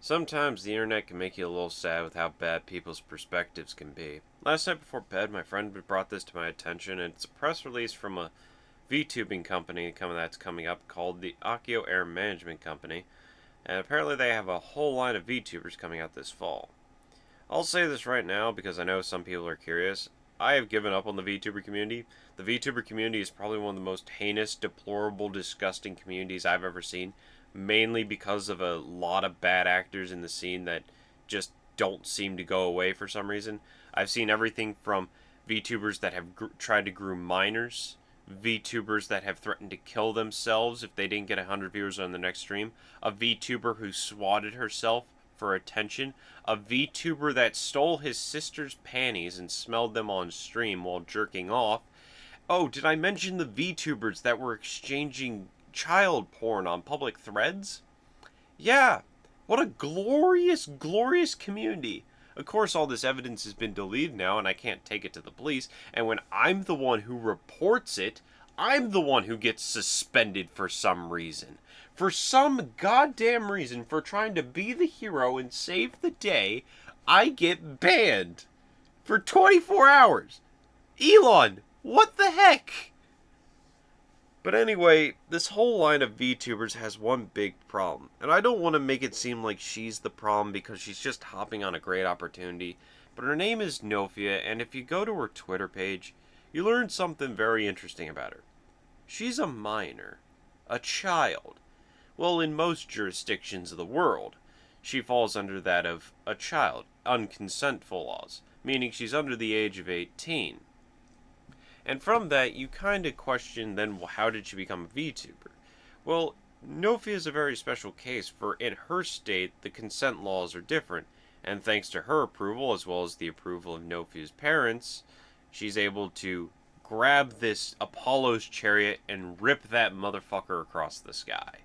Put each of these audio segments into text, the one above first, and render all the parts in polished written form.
Sometimes the internet can make you a little sad with how bad people's perspectives can be. Last night before bed, my friend brought this to my attention, and it's a press release from a VTubing company that's coming up called the Akio Air Management Company, and apparently they have a whole line of VTubers coming out this fall. I'll say this right now because I know some people are curious. I have given up on the VTuber community. The VTuber community is probably one of the most heinous, deplorable, disgusting communities I've ever seen, mainly because of a lot of bad actors in the scene that just don't seem to go away for some reason. I've seen everything from VTubers that have tried to groom minors, VTubers that have threatened to kill themselves if they didn't get 100 viewers on the next stream, a VTuber who swatted herself for attention, a VTuber that stole his sister's panties and smelled them on stream while jerking off. Oh, did I mention the VTubers that were exchanging child porn on public threads? Yeah, what a glorious, glorious community. Of course, all this evidence has been deleted now, and I can't take it to the police. And when I'm the one who reports it, I'm the one who gets suspended for some reason. For some goddamn reason, for trying to be the hero and save the day, I get banned for 24 hours. Elon, what the heck? But anyway, this whole line of VTubers has one big problem. And I don't want to make it seem like she's the problem because she's just hopping on a great opportunity. But her name is Nofia, and if you go to her Twitter page, you learn something very interesting about her. She's a minor. A child. Well, in most jurisdictions of the world, she falls under that of a child, unconsentful laws, meaning she's under the age of 18. And from that, you kind of question then, well, how did she become a VTuber? Well, Nofia is a very special case, for in her state, the consent laws are different, and thanks to her approval, as well as the approval of Nofia's parents, she's able to grab this Apollo's chariot and rip that motherfucker across the sky.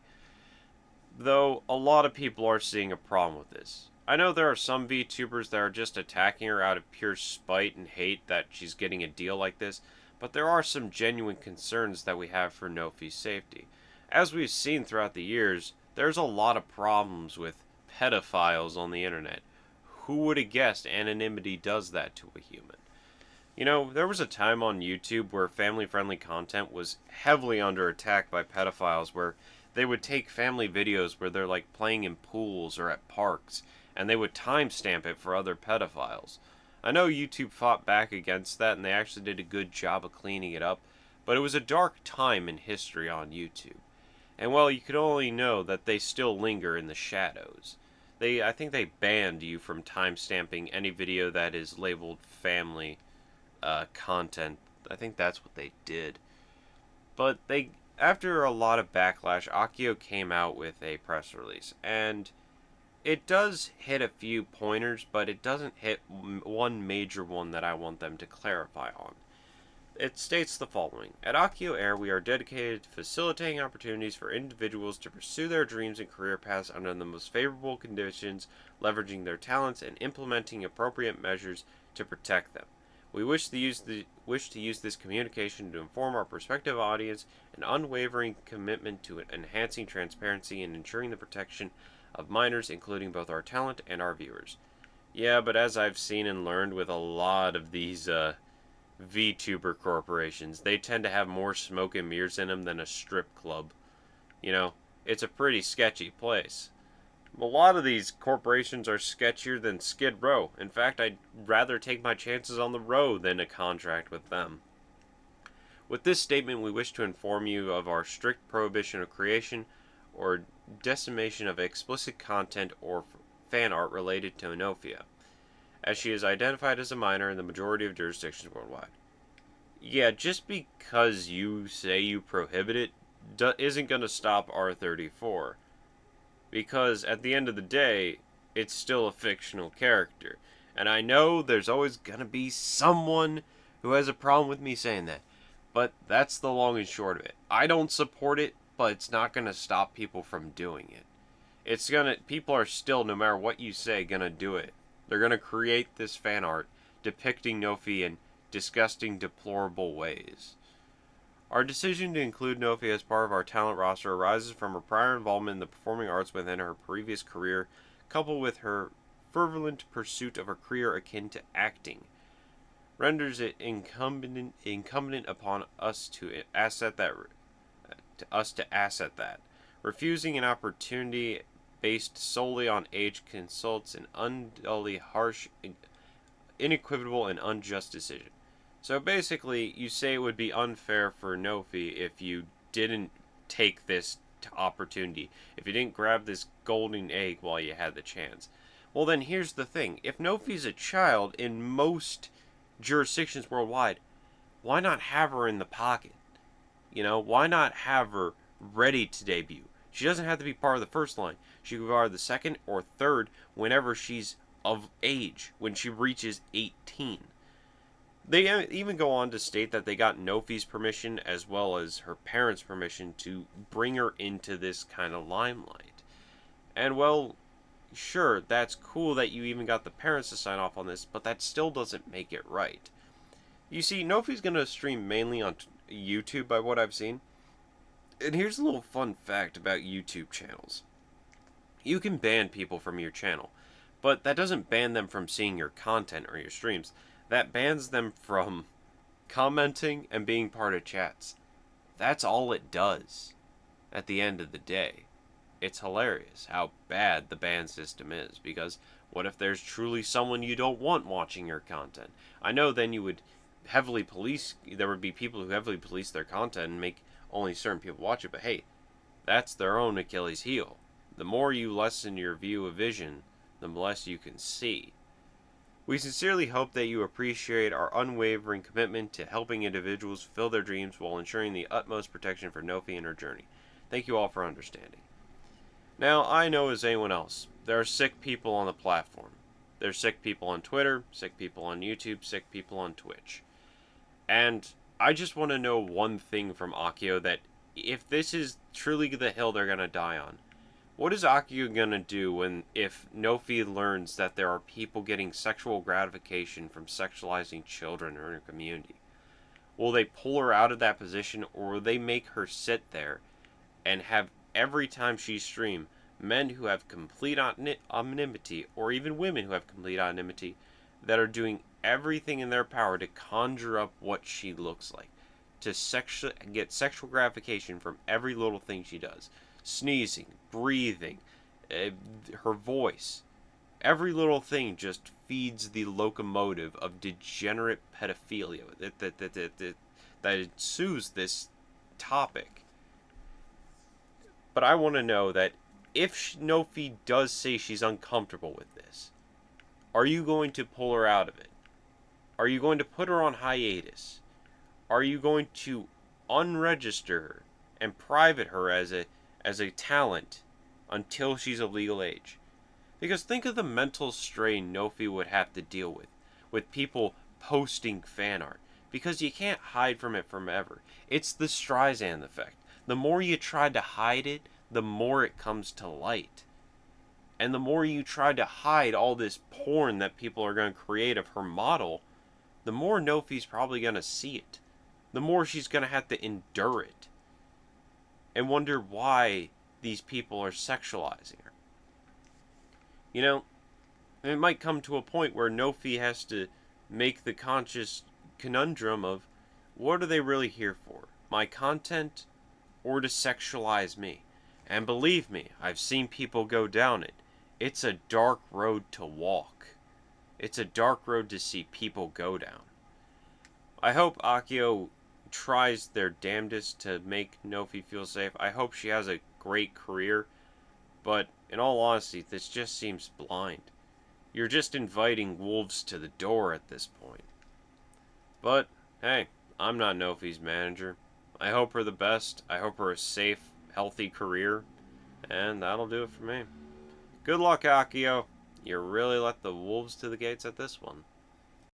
Though, a lot of people are seeing a problem with this. I know there are some VTubers that are just attacking her out of pure spite and hate that she's getting a deal like this, but there are some genuine concerns that we have for Nofi's safety. As we've seen throughout the years, there's a lot of problems with pedophiles on the internet. Who would have guessed anonymity does that to a human? You know, there was a time on YouTube where family friendly content was heavily under attack by pedophiles where they would take family videos where they're like playing in pools or at parks and they would timestamp it for other pedophiles. I know YouTube fought back against that and they actually did a good job of cleaning it up, but it was a dark time in history on YouTube. And well, you could only know that they still linger in the shadows. I think they banned you from timestamping any video that is labeled family content. I think that's what they did. But after a lot of backlash, Akio came out with a press release, and it does hit a few pointers, but it doesn't hit one major one that I want them to clarify on. It states the following: At Akio Air, we are dedicated to facilitating opportunities for individuals to pursue their dreams and career paths under the most favorable conditions, leveraging their talents and implementing appropriate measures to protect them. We wish to use this communication to inform our prospective audience an unwavering commitment to enhancing transparency and ensuring the protection of minors, including both our talent and our viewers. Yeah, but as I've seen and learned with a lot of these VTuber corporations, they tend to have more smoke and mirrors in them than a strip club. You know, it's a pretty sketchy place. A lot of these corporations are sketchier than Skid Row. In fact, I'd rather take my chances on the road than a contract with them. With this statement, we wish to inform you of our strict prohibition of creation or decimation of explicit content or fan art related to Nofia, as she is identified as a minor in the majority of jurisdictions worldwide. Yeah, just because you say you prohibit it isn't going to stop R34. Because at the end of the day, it's still a fictional character. And I know there's always going to be someone who has a problem with me saying that. But that's the long and short of it. I don't support it, but it's not going to stop people from doing it. People are still, no matter what you say, going to do it. They're going to create this fan art depicting Nofi in disgusting, deplorable ways. Our decision to include Nofia as part of our talent roster arises from her prior involvement in the performing arts within her previous career, coupled with her fervent pursuit of a career akin to acting, renders it incumbent upon us to asset that. Refusing an opportunity based solely on age consults an unduly harsh, inequivocal, and unjust decision. So basically, you say it would be unfair for Nofi if you didn't take this opportunity, if you didn't grab this golden egg while you had the chance. Well, then here's the thing. If Nofi's a child in most jurisdictions worldwide, why not have her in the pocket? Why not have her ready to debut? She doesn't have to be part of the first line. She could be part of the second or third whenever she's of age, when she reaches 18. They even go on to state that they got Nofi's permission as well as her parents' permission to bring her into this kind of limelight. And well, sure, that's cool that you even got the parents to sign off on this, but that still doesn't make it right. You see, Nofi's going to stream mainly on YouTube by what I've seen. And here's a little fun fact about YouTube channels. You can ban people from your channel, but that doesn't ban them from seeing your content or your streams. That bans them from commenting and being part of chats. That's all it does at the end of the day. It's hilarious how bad the ban system is, because what if there's truly someone you don't want watching your content? I know then you would there would be people who heavily police their content and make only certain people watch it, but hey, that's their own Achilles heel. The more you lessen your view of vision, the less you can see. We sincerely hope that you appreciate our unwavering commitment to helping individuals fulfill their dreams while ensuring the utmost protection for Nofi and her journey. Thank you all for understanding. Now, I know as anyone else, there are sick people on the platform. There's sick people on Twitter, sick people on YouTube, sick people on Twitch. And I just want to know one thing from Akio, that if this is truly the hill they're going to die on, what is Akio going to do if Nofi learns that there are people getting sexual gratification from sexualizing children in her community? Will they pull her out of that position, or will they make her sit there and have every time she streams men who have complete anonymity, or even women who have complete anonymity, that are doing everything in their power to conjure up what she looks like, to get sexual gratification from every little thing she does? Sneezing, breathing, her voice. Every little thing just feeds the locomotive of degenerate pedophilia that ensues this topic. But I want to know that if Nofi does say she's uncomfortable with this, are you going to pull her out of it? Are you going to put her on hiatus? Are you going to unregister her and private her as a talent until she's of legal age? Because think of the mental strain Nofi would have to deal with people posting fan art, because you can't hide from it forever. It's the Streisand effect. The more you try to hide it, the more it comes to light. And the more you try to hide all this porn that people are going to create of her model, the more Nofi's probably going to see it. The more she's going to have to endure it. And wonder why these people are sexualizing her. It might come to a point where Nofi has to make the conscious conundrum of, what are they really here for? My content, or to sexualize me? And believe me, I've seen people go down it. It's a dark road to walk. It's a dark road to see people go down. I hope Akio tries their damnedest to make Nofi feel safe. I hope she has a great career. But in all honesty, this just seems blind. You're just inviting wolves to the door at this point. But, hey, I'm not Nofi's manager. I hope her the best. I hope her a safe, healthy career. And that'll do it for me. Good luck, Akio. You really let the wolves to the gates at this one.